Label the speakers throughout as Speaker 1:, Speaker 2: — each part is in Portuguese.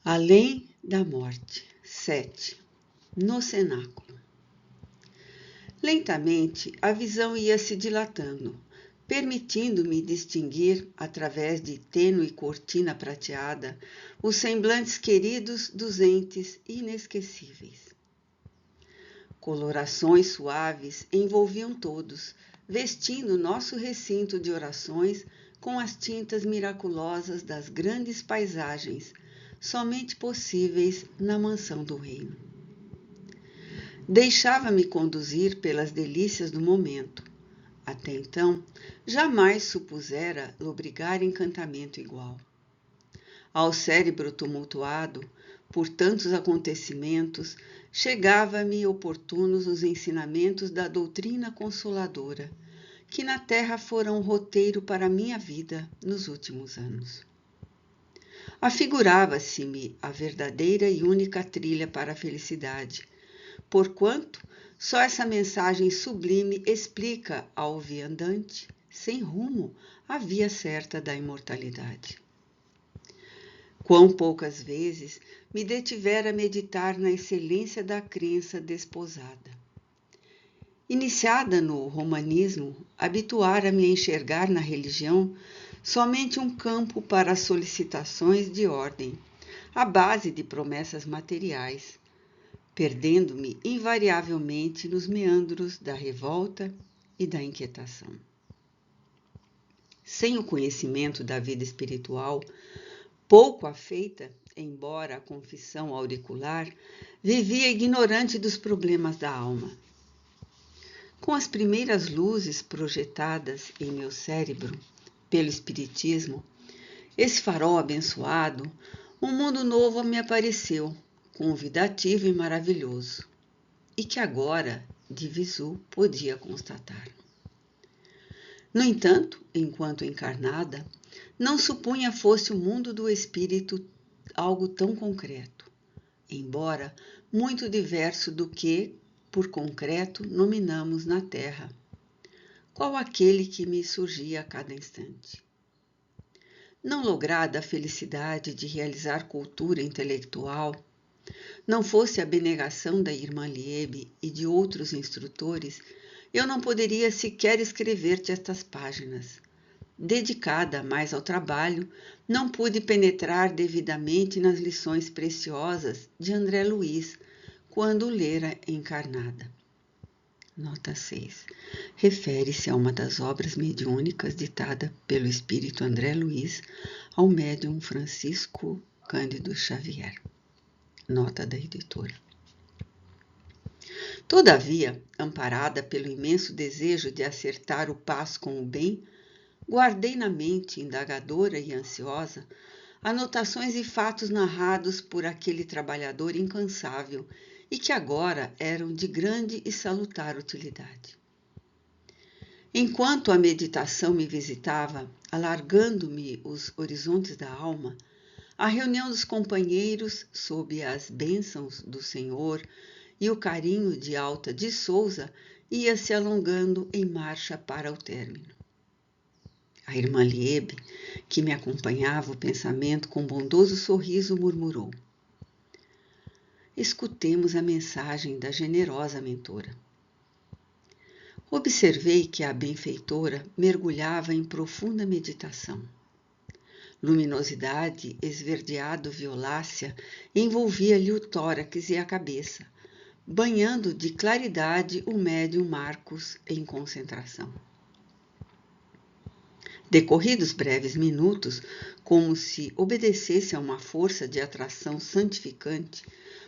Speaker 1: Além da morte. 7. No cenáculo. Lentamente, a visão ia se dilatando, permitindo-me distinguir, através de tênue cortina prateada, os semblantes queridos dos entes inesquecíveis. Colorações suaves envolviam todos, vestindo nosso recinto de orações com as tintas miraculosas das grandes paisagens, somente possíveis na mansão do reino. Deixava-me conduzir pelas delícias do momento. Até então, jamais supusera lobrigar encantamento igual. Ao cérebro tumultuado por tantos acontecimentos, chegava-me oportunos os ensinamentos da doutrina consoladora, que na terra foram um roteiro para a minha vida nos últimos anos. Afigurava-se-me a verdadeira e única trilha para a felicidade, porquanto só essa mensagem sublime explica ao viandante, sem rumo, a via certa da imortalidade. Quão poucas vezes me detivera a meditar na excelência da crença desposada. Iniciada no romanismo, habituara-me a enxergar na religião somente um campo para as solicitações de ordem, à base de promessas materiais, perdendo-me invariavelmente nos meandros da revolta e da inquietação. Sem o conhecimento da vida espiritual, pouco afeita, embora a confissão auricular, vivia ignorante dos problemas da alma. Com as primeiras luzes projetadas em meu cérebro pelo Espiritismo, esse farol abençoado, um mundo novo me apareceu, convidativo e maravilhoso, e que agora, de visu, podia constatar. No entanto, enquanto encarnada, não supunha fosse o mundo do espírito algo tão concreto, embora muito diverso do que, por concreto, nominamos na terra, qual aquele que me surgia a cada instante. Não lograda a felicidade de realizar cultura intelectual, não fosse a abnegação da irmã Liebe e de outros instrutores, eu não poderia sequer escrever-te estas páginas. Dedicada mais ao trabalho, não pude penetrar devidamente nas lições preciosas de André Luiz, quando o lera encarnada. Nota 6. Refere-se a uma das obras mediúnicas ditada pelo espírito André Luiz ao médium Francisco Cândido Xavier. Nota da editora. Todavia, amparada pelo imenso desejo de acertar o passo com o bem, guardei na mente, indagadora e ansiosa, anotações e fatos narrados por aquele trabalhador incansável e que agora eram de grande e salutar utilidade. Enquanto a meditação me visitava, alargando-me os horizontes da alma, a reunião dos companheiros, sob as bênçãos do Senhor e o carinho de Alta de Souza, ia se alongando em marcha para o término. A irmã Liebe, que me acompanhava o pensamento com bondoso sorriso, murmurou: escutemos a mensagem da generosa mentora. Observei que a benfeitora mergulhava em profunda meditação. Luminosidade esverdeado-violácea envolvia-lhe o tórax e a cabeça, banhando de claridade o médium Marcos em concentração. Decorridos breves minutos, como se obedecesse a uma força de atração santificante,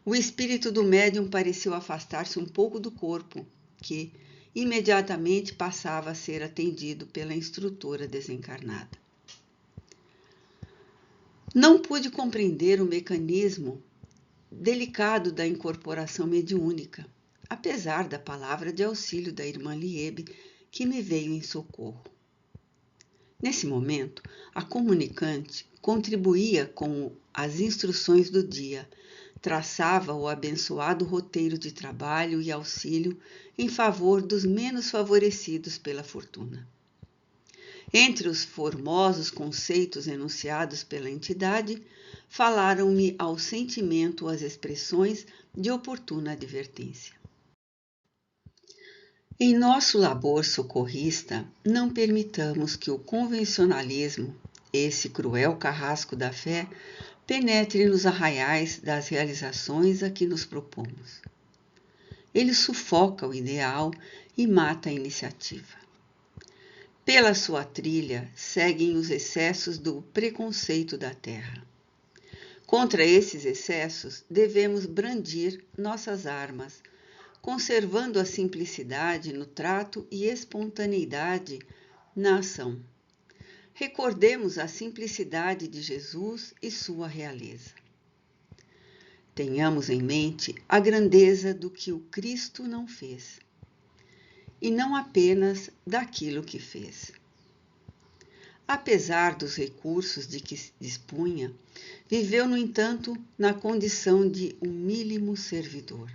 Speaker 1: o espírito do médium pareceu afastar-se um pouco do corpo, que imediatamente passava a ser atendido pela instrutora desencarnada. Não pude compreender o mecanismo delicado da incorporação mediúnica, apesar da palavra de auxílio da irmã Liebe, que me veio em socorro. Nesse momento, a comunicante contribuía com as instruções do dia, traçava o abençoado roteiro de trabalho e auxílio em favor dos menos favorecidos pela fortuna. Entre os formosos conceitos enunciados pela entidade, falaram-me ao sentimento as expressões de oportuna advertência. Em nosso labor socorrista, não permitamos que o convencionalismo, esse cruel carrasco da fé, penetre nos arraiais das realizações a que nos propomos. Ele sufoca o ideal e mata a iniciativa. Pela sua trilha, seguem os excessos do preconceito da terra. Contra esses excessos, devemos brandir nossas armas, conservando a simplicidade no trato e espontaneidade na ação. Recordemos a simplicidade de Jesus e sua realeza. Tenhamos em mente a grandeza do que o Cristo não fez, e não apenas daquilo que fez. Apesar dos recursos de que dispunha, viveu, no entanto, na condição de humílimo servidor.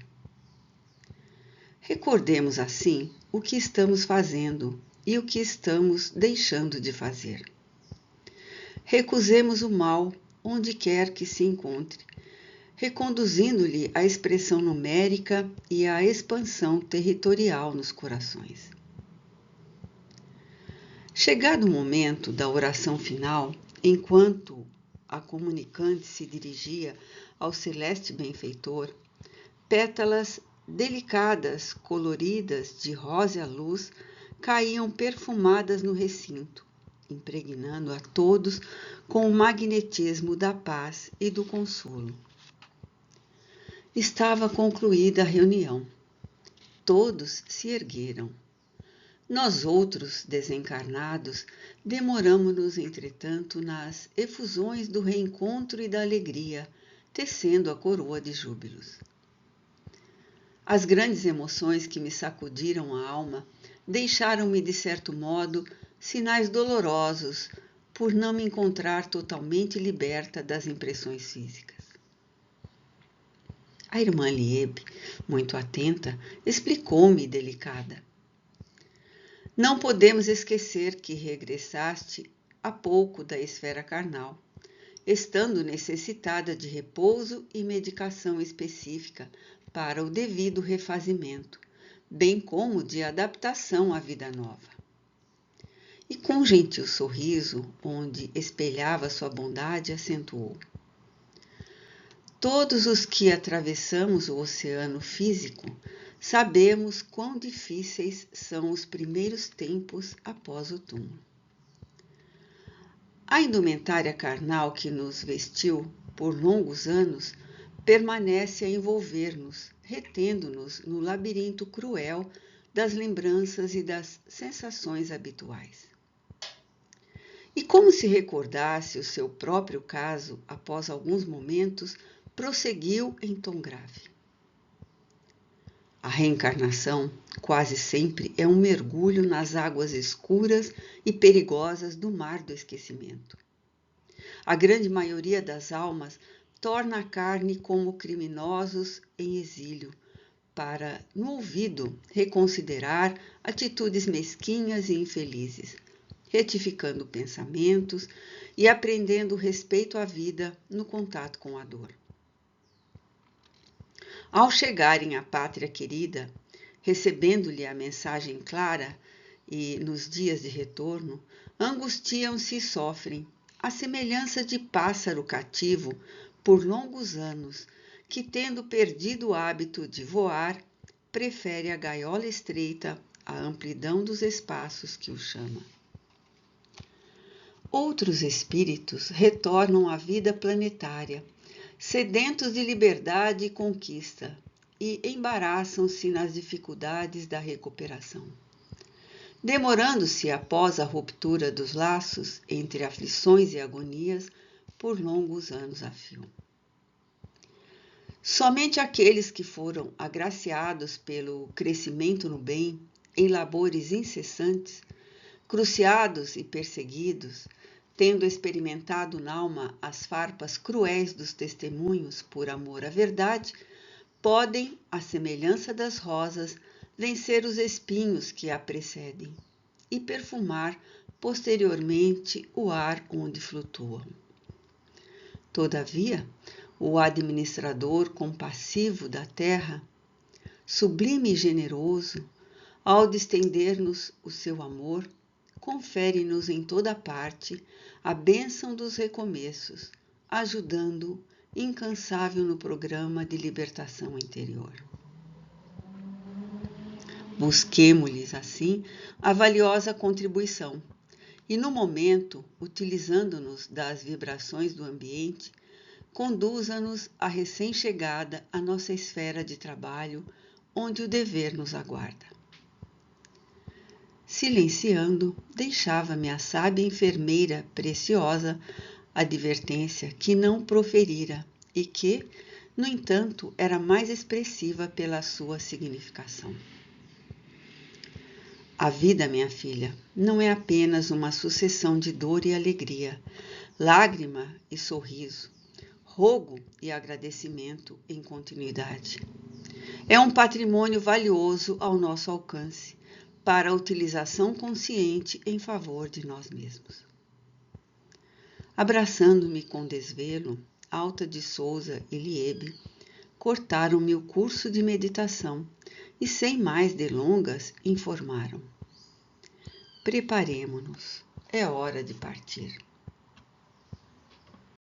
Speaker 1: Recordemos, assim, o que estamos fazendo e o que estamos deixando de fazer. Recusemos o mal onde quer que se encontre, reconduzindo-lhe a expressão numérica e a expansão territorial nos corações. Chegado o momento da oração final, enquanto a comunicante se dirigia ao celeste benfeitor, pétalas delicadas, coloridas de rósea luz, caíam perfumadas no recinto, impregnando a todos com o magnetismo da paz e do consolo. Estava concluída a reunião. Todos se ergueram. Nós outros, desencarnados, demoramo-nos, entretanto, nas efusões do reencontro e da alegria, tecendo a coroa de júbilos. As grandes emoções que me sacudiram a alma deixaram-me, de certo modo, sinais dolorosos por não me encontrar totalmente liberta das impressões físicas. A irmã Liebe, muito atenta, explicou-me delicada. Não podemos esquecer que regressaste há pouco da esfera carnal, estando necessitada de repouso e medicação específica para o devido refazimento, bem como de adaptação à vida nova. E com um gentil sorriso, onde espelhava sua bondade, acentuou: todos os que atravessamos o oceano físico sabemos quão difíceis são os primeiros tempos após o túmulo. A indumentária carnal que nos vestiu por longos anos permanece a envolver-nos, retendo-nos no labirinto cruel das lembranças e das sensações habituais. E como se recordasse o seu próprio caso, após alguns momentos, prosseguiu em tom grave. A reencarnação, quase sempre, é um mergulho nas águas escuras e perigosas do mar do esquecimento. A grande maioria das almas torna a carne como criminosos em exílio, para, no ouvido, reconsiderar atitudes mesquinhas e infelizes, retificando pensamentos e aprendendo o respeito à vida no contato com a dor. Ao chegarem à pátria querida, recebendo-lhe a mensagem clara e nos dias de retorno, angustiam-se e sofrem, à semelhança de pássaro cativo por longos anos, que, tendo perdido o hábito de voar, prefere a gaiola estreita à amplidão dos espaços que o chama. Outros espíritos retornam à vida planetária, sedentos de liberdade e conquista, e embaraçam-se nas dificuldades da recuperação, demorando-se após a ruptura dos laços entre aflições e agonias por longos anos a fio. Somente aqueles que foram agraciados pelo crescimento no bem, em labores incessantes, cruciados e perseguidos, tendo experimentado n'alma as farpas cruéis dos testemunhos por amor à verdade, podem, à semelhança das rosas, vencer os espinhos que a precedem e perfumar posteriormente o ar onde flutuam. Todavia, o administrador compassivo da terra, sublime e generoso, ao distender-nos o seu amor, confere-nos em toda parte a bênção dos recomeços, ajudando incansável no programa de libertação interior. Busquemo-lhes, assim, a valiosa contribuição e, no momento, utilizando-nos das vibrações do ambiente, conduza-nos a recém-chegada à nossa esfera de trabalho, onde o dever nos aguarda. Silenciando, deixava-me a sábia enfermeira preciosa advertência que não proferira e que, no entanto, era mais expressiva pela sua significação. A vida, minha filha, não é apenas uma sucessão de dor e alegria, lágrima e sorriso, rogo e agradecimento em continuidade. É um patrimônio valioso ao nosso alcance, para a utilização consciente em favor de nós mesmos. Abraçando-me com desvelo, Alta de Souza e Liebe cortaram-me o curso de meditação e, sem mais delongas, informaram: preparemo-nos, é hora de partir.